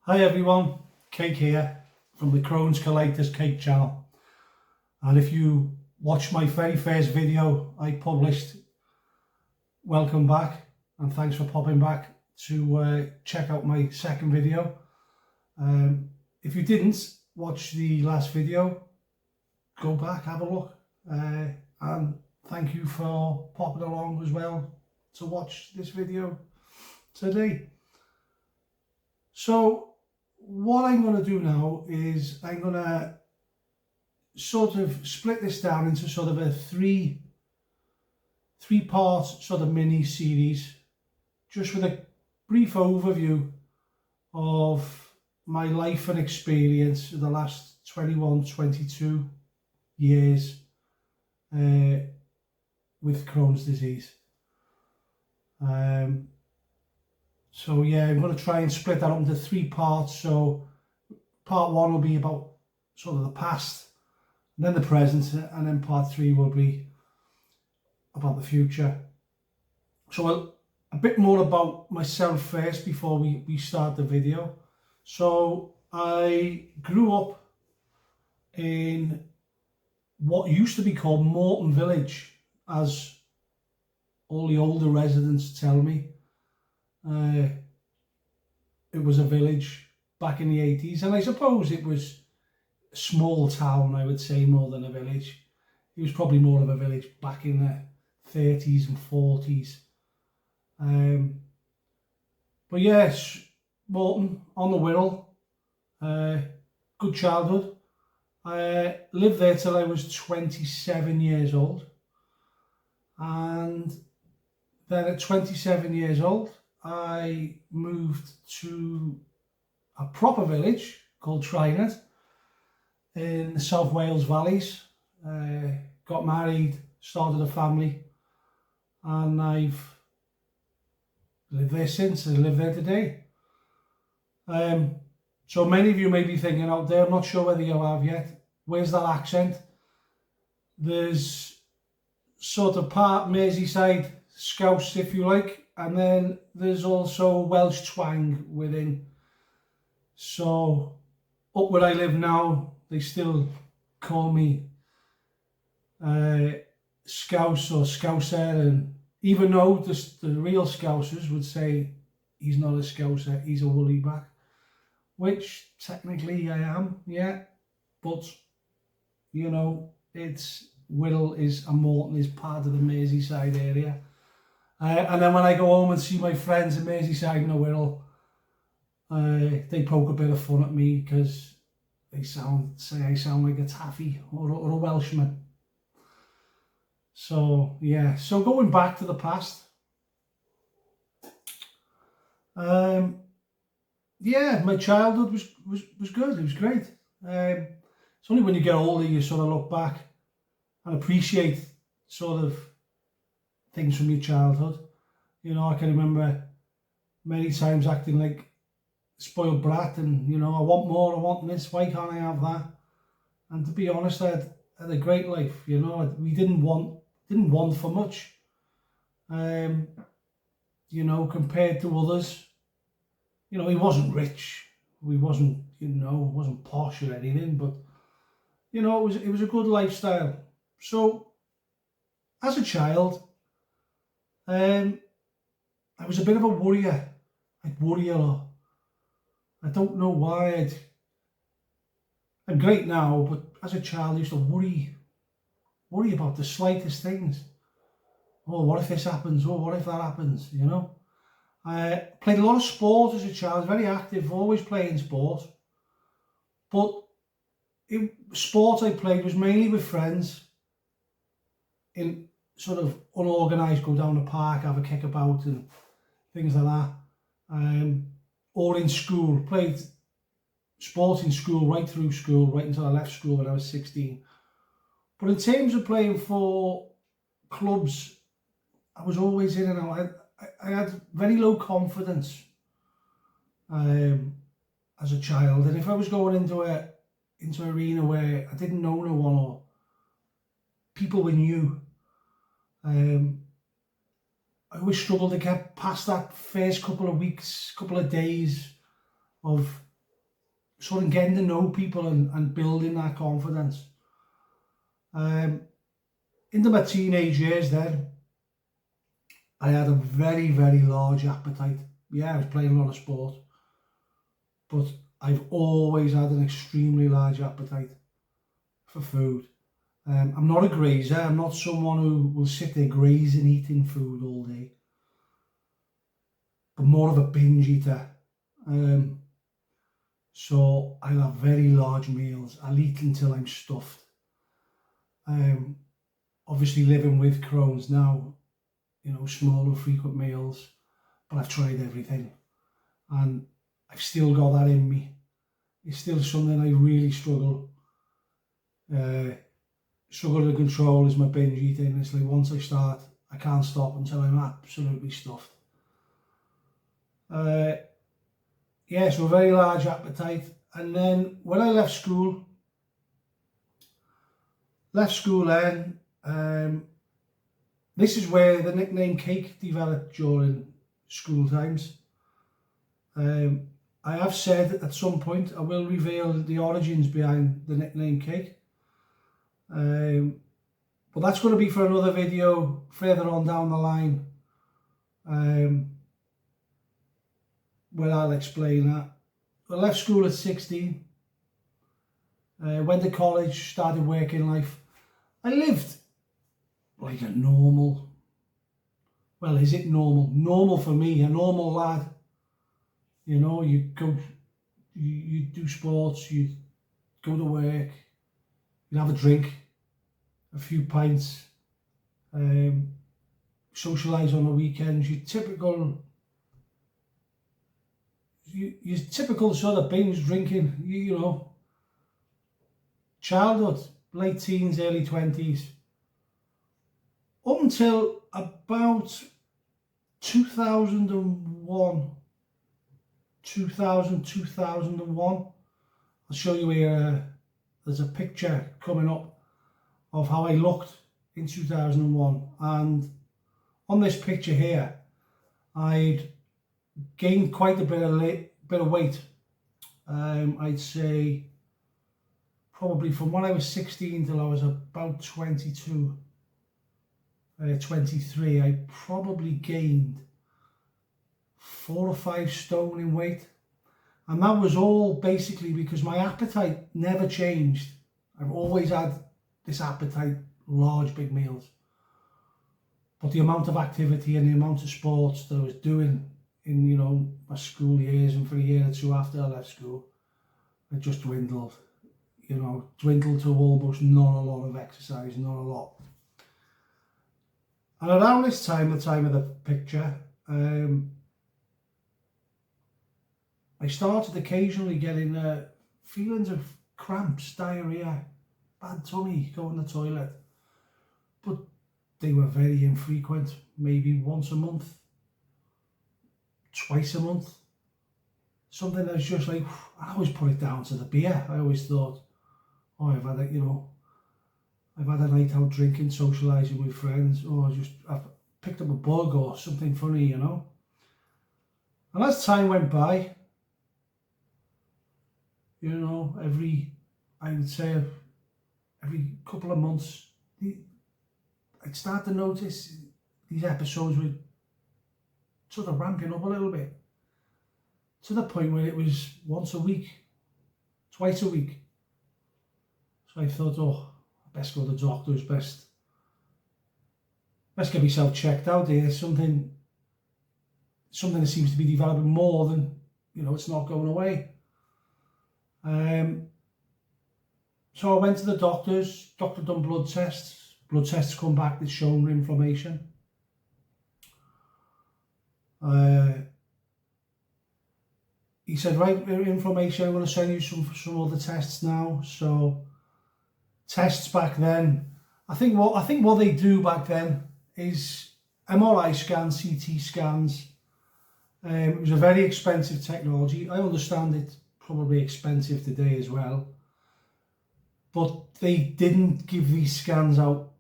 Hi everyone, Cake here from the Crohn's Colitis Cake channel. And if you watched my very first video I published, welcome back and thanks for popping back to check out my second video. If you didn't watch the last video, go back, have a look, and thank you for popping along as well to watch this video today. So what I'm going to do now is I'm going to sort of split this down into sort of a three-part sort of mini series, just with a brief overview of my life and experience of the last 22 years with Crohn's disease. So yeah, I'm going to try and split that up into three parts. So part one will be about sort of the past, and then the present, and then part three will be about the future. So a bit more about myself first before we start the video. So I grew up in what used to be called Morton Village, as all the older residents tell me. It was a village back in the 80s, and I suppose it was a small town, I would say, more than a village. It was probably more of a village back in the 30s and 40s. But yes, Morton on the Wirral, good childhood. I lived there till I was 27 years old, and then at 27 years old I moved to a proper village called Trinant in the South Wales Valleys. Got married, started a family, and I've lived there since. I live there today. So many of you may be thinking out there, I'm not sure whether you have yet, where's that accent? There's sort of part Merseyside Scouse, if you like, and then there's also Welsh twang within. So up where I live now, they still call me Scouse or Scouser, and even though the real Scousers would say he's not a Scouser, he's a woolly back, which technically I am, yeah, but you know, it's Wirral is and Morton is part of the Merseyside area. And then when I go home and see my friends in Merseyside and the Wirral, they poke a bit of fun at me because they say I sound like a taffy or a Welshman. So yeah, so going back to the past, yeah, my childhood was good. It was great. It's only when you get older you sort of look back and appreciate sort of things from your childhood. You know, I can remember many times acting like a spoiled brat, and you know, I want more, I want this, why can't I have that? And to be honest, I had a great life. You know, we didn't want for much. You know, compared to others, you know, he wasn't rich, we wasn't, you know, wasn't posh or anything, but you know, it was a good lifestyle. So as a child, I was a bit of a worrier. I'd worry a lot. I don't know why. I'm great now, but as a child I used to worry about the slightest things. Oh, what if this happens? Oh, what if that happens? You know? I played a lot of sport as a child, very active, always playing sport. But sport I played was mainly with friends in sort of unorganised, go down the park, have a kick about and things like that. Or in school, played sport in school, right through school, right until I left school when I was 16. But in terms of playing for clubs, I was always in and out. I had very low confidence as a child, and if I was going into an arena where I didn't know no one or people were new, I always struggled to get past that first couple of weeks, couple of days of sort of getting to know people and building that confidence. Into my teenage years then, I had a very, very large appetite. Yeah, I was playing a lot of sport, but I've always had an extremely large appetite for food. I'm not a grazer. I'm not someone who will sit there grazing eating food all day, but more of a binge eater. So I'll have very large meals. I'll eat until I'm stuffed. Obviously living with Crohn's now, you know, small and frequent meals, but I've tried everything and I've still got that in me. It's still something I really struggle to control, is my binge eating. It's like once I start, I can't stop until I'm absolutely stuffed. Yeah, so a very large appetite. And then when I left school then, this is where the nickname Cake developed during school times. I have said at some point I will reveal the origins behind the nickname Cake. But that's going to be for another video further on down the line, where I'll explain that. I left school at 16, went to college, started working life. I lived like a normal, well, is it normal? Normal for me, a normal lad. You know, you do sports, you go to work, you have a drink, a few pints, socialise on the weekends. Your typical sort of binge drinking, you know, childhood, late teens, early 20s, up until about 2001. I'll show you here, there's a picture coming up of how I looked in 2001, and on this picture here I'd gained quite a bit of weight. I'd say probably from when I was 16 till I was about 22, 23, I probably gained 4 or 5 stone in weight, and that was all basically because my appetite never changed. I've always had this appetite, large big meals, but the amount of activity and the amount of sports that I was doing in, you know, my school years and for a year or two after I left school, it just dwindled, you know, dwindled to almost not a lot of exercise, not a lot. And around this time, the time of the picture, I started occasionally getting feelings of cramps, diarrhea, bad tummy, going to the toilet. But they were very infrequent, maybe once a month, twice a month. Something that was just like, I always put it down to the beer. I always thought, oh, I've had a night out drinking, socialising with friends, or I've picked up a bug or something funny, you know. And as time went by, you know, I would say every couple of months, I'd start to notice these episodes were sort of ramping up a little bit, to the point where it was once a week, twice a week. So I thought, oh, I best go to the doctor's, best get myself checked out here. Something that seems to be developing more than, you know, it's not going away. So I went to the doctor's. Doctor done blood tests. Blood tests come back that's shown inflammation. He said, right, inflammation, I'm going to send you some other tests now. So tests back then, I think what they do back then is MRI scans, CT scans. It was a very expensive technology. I understand it's probably expensive today as well, but they didn't give these scans out,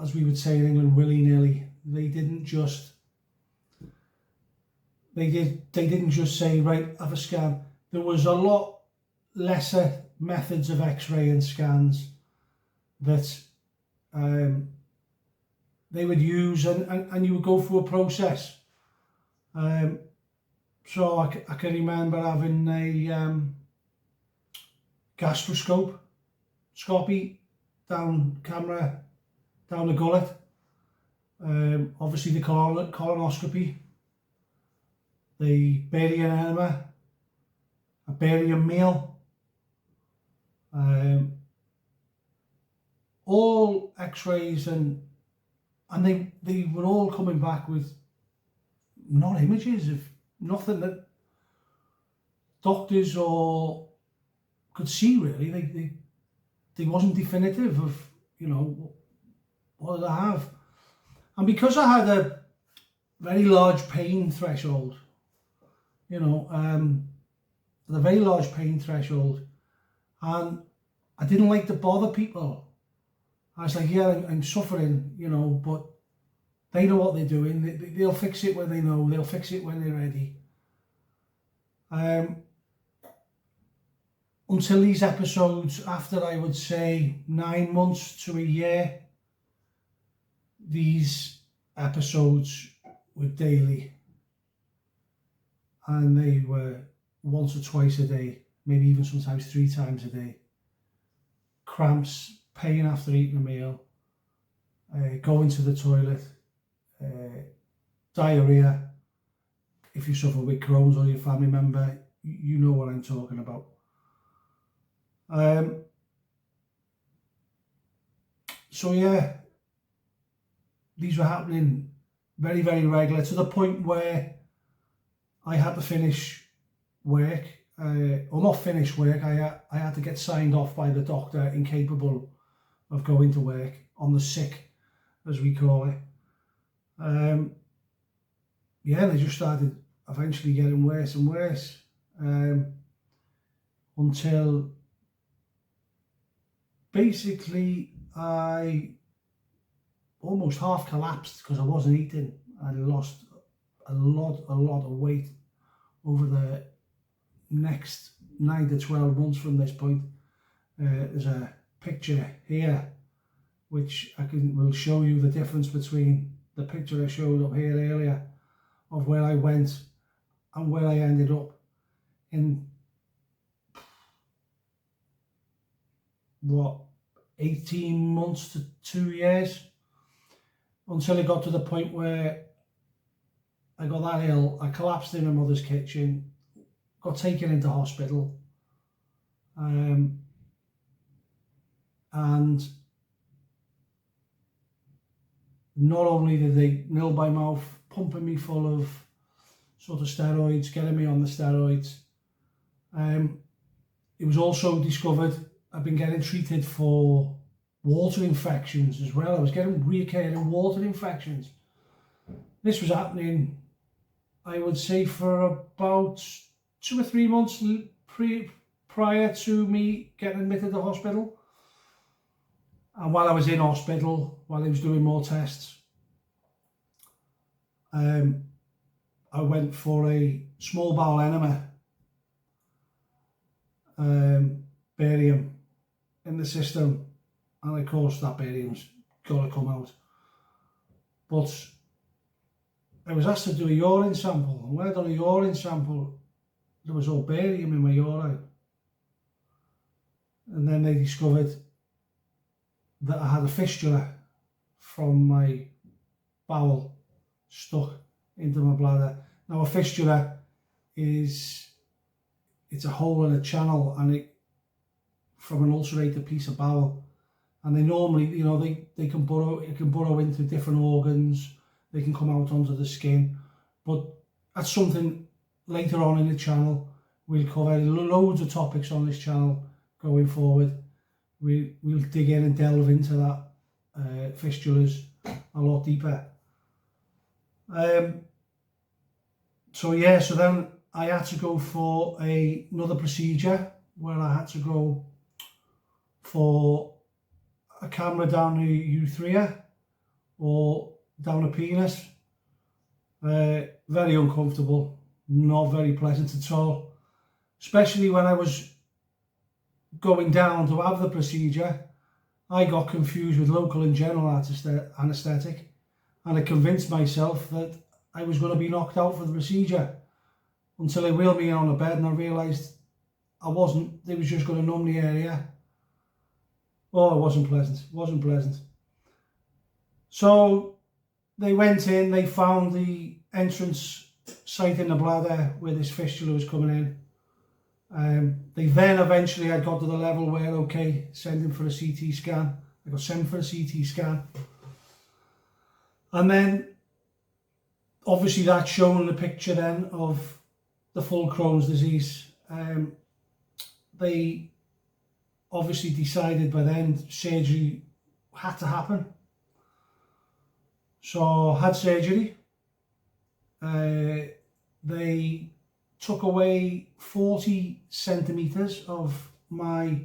as we would say in England, willy-nilly. They didn't just say, right, have a scan. There was a lot lesser methods of x-ray and scans that they would use, and you would go through a process. So I can remember having a gastroscope, scopy down the gullet. Obviously the colonoscopy, the barium enema, a barium meal, all x-rays, and they were all coming back with not images of nothing that doctors or could see really. They wasn't definitive of, you know, what did I have. And because I had a very large pain threshold, you know, a very large pain threshold, and I didn't like to bother people. I was like, yeah, I'm suffering, you know, but they know what they're doing. They'll fix it when they know. They'll fix it when they're ready. Until these episodes, after I would say 9 months to a year, these episodes were daily, and they were once or twice a day, maybe even sometimes 3 times a day. Cramps, pain after eating a meal, going to the toilet, diarrhea. If you suffer with Crohn's or your family member, you know what I'm talking about. So yeah, these were happening very, very regular, to the point where I had to finish work, or not finish work, I had to get signed off by the doctor incapable of going to work, on the sick, as we call it. Yeah, they just started eventually getting worse and worse, until basically I almost half collapsed because I wasn't eating. I lost a lot of weight over the next 9 to 12 months from this point. There's a picture here which will show you the difference between the picture I showed up here earlier of where I went and where I ended up in, what, 18 months to 2 years, until it got to the point where I got that ill. I collapsed in my mother's kitchen, got taken into hospital, and not only did they nil by mouth pumping me full of sort of steroids, getting me on the steroids, it was also discovered I've been getting treated for water infections as well. I was getting recurring water infections. This was happening, I would say, for about 2 or 3 months prior to me getting admitted to hospital. And while I was in hospital, while I was doing more tests, I went for a small bowel enema, barium in the system, and of course that barium's got to come out. But I was asked to do a urine sample, and when I done a urine sample, there was all barium in my urine. And then they discovered that I had a fistula from my bowel stuck into my bladder. Now a fistula it's a hole in a channel, and it from an ulcerated piece of bowel, and they normally, you know, it can burrow into different organs, they can come out onto the skin, but that's something later on in the channel. We'll cover loads of topics on this channel going forward. We'll dig in and delve into that, fistulas, a lot deeper. So yeah, so then I had to go for another procedure where I had to go for a camera down the urethra or down the penis. Very uncomfortable, not very pleasant at all, especially when I was going down to have the procedure, I got confused with local and general anaesthetic, and I convinced myself that I was going to be knocked out for the procedure until they wheeled me in on a bed and I realised I wasn't. They was just going to numb the area. Oh, it wasn't pleasant. It wasn't pleasant. So they went in, they found the entrance site in the bladder where this fistula was coming in. They then eventually had got to the level where, okay, send him for a CT scan. I got sent for a CT scan. And then, obviously that's shown the picture then of the full Crohn's disease. They obviously decided by then surgery had to happen. So had surgery. They took away 40 centimetres of my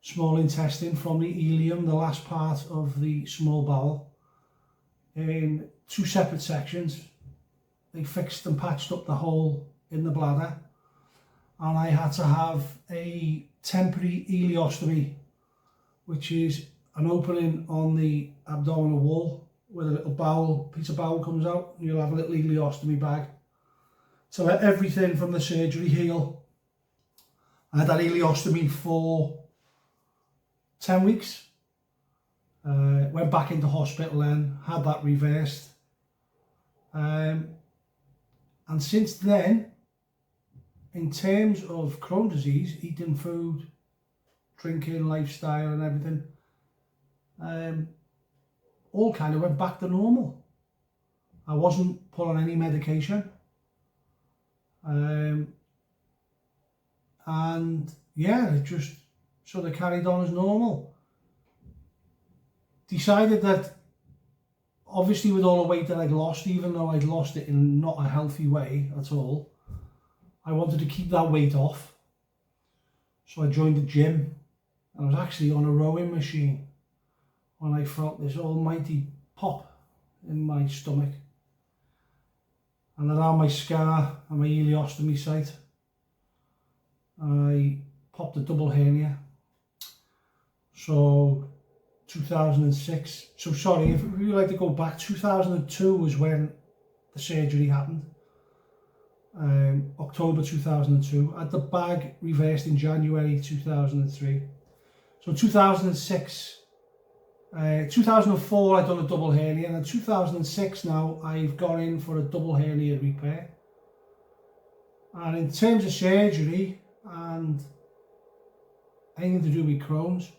small intestine from the ileum, the last part of the small bowel, in 2 separate sections. They fixed and patched up the hole in the bladder, and I had to have a temporary ileostomy, which is an opening on the abdominal wall where a little piece of bowel comes out, and you'll have a little ileostomy bag to let everything from the surgery heal. I had that ileostomy for 10 weeks. Went back into hospital then, had that reversed. And since then, in terms of Crohn's disease, eating food, drinking, lifestyle and everything, all kind of went back to normal. I wasn't put on any medication. And yeah, it just sort of carried on as normal. Decided that obviously with all the weight that I'd lost, even though I'd lost it in not a healthy way at all, I wanted to keep that weight off. So I joined the gym. I was actually on a rowing machine when I felt this almighty pop in my stomach. And around my scar and my ileostomy site, I popped a double hernia. So 2006, so sorry, if we like to go back, 2002 was when the surgery happened. October 2002. I had the bag reversed in January 2003. So 2006, 2004 I'd done a double hernia, and in 2006 now I've gone in for a double hernia repair. And in terms of surgery and anything to do with Crohn's,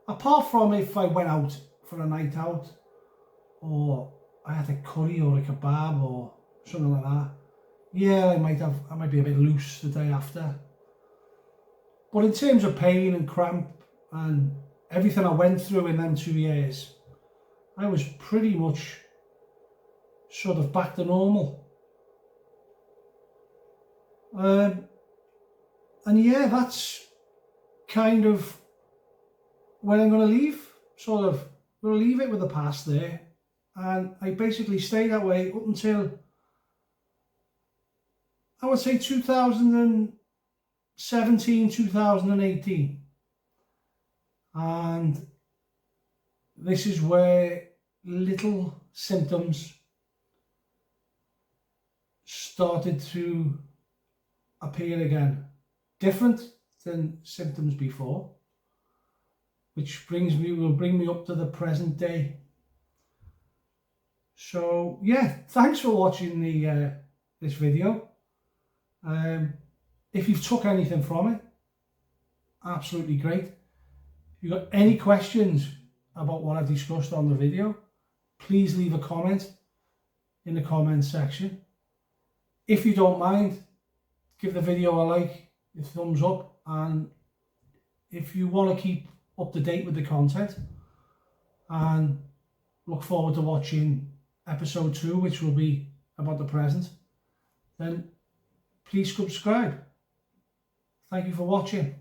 apart from if I went out for a night out, or I had a curry or a kebab or something like that, yeah, I might be a bit loose the day after. But in terms of pain and cramp and everything I went through in them 2 years, I was pretty much sort of back to normal. And yeah, that's kind of where I'm going to leave. Sort of, going to leave it with the past there. And I basically stayed that way up until, I would say 2017, 2018. And this is where little symptoms started to appear again. Different than symptoms before, which will bring me up to the present day. So yeah, thanks for watching this video. If you've took anything from it, absolutely great. If you've got any questions about what I've discussed on the video, please leave a comment in the comment section. If you don't mind, give the video a like, a thumbs up, and if you want to keep up to date with the content and look forward to watching episode 2, which will be about the present, then please subscribe. Thank you for watching.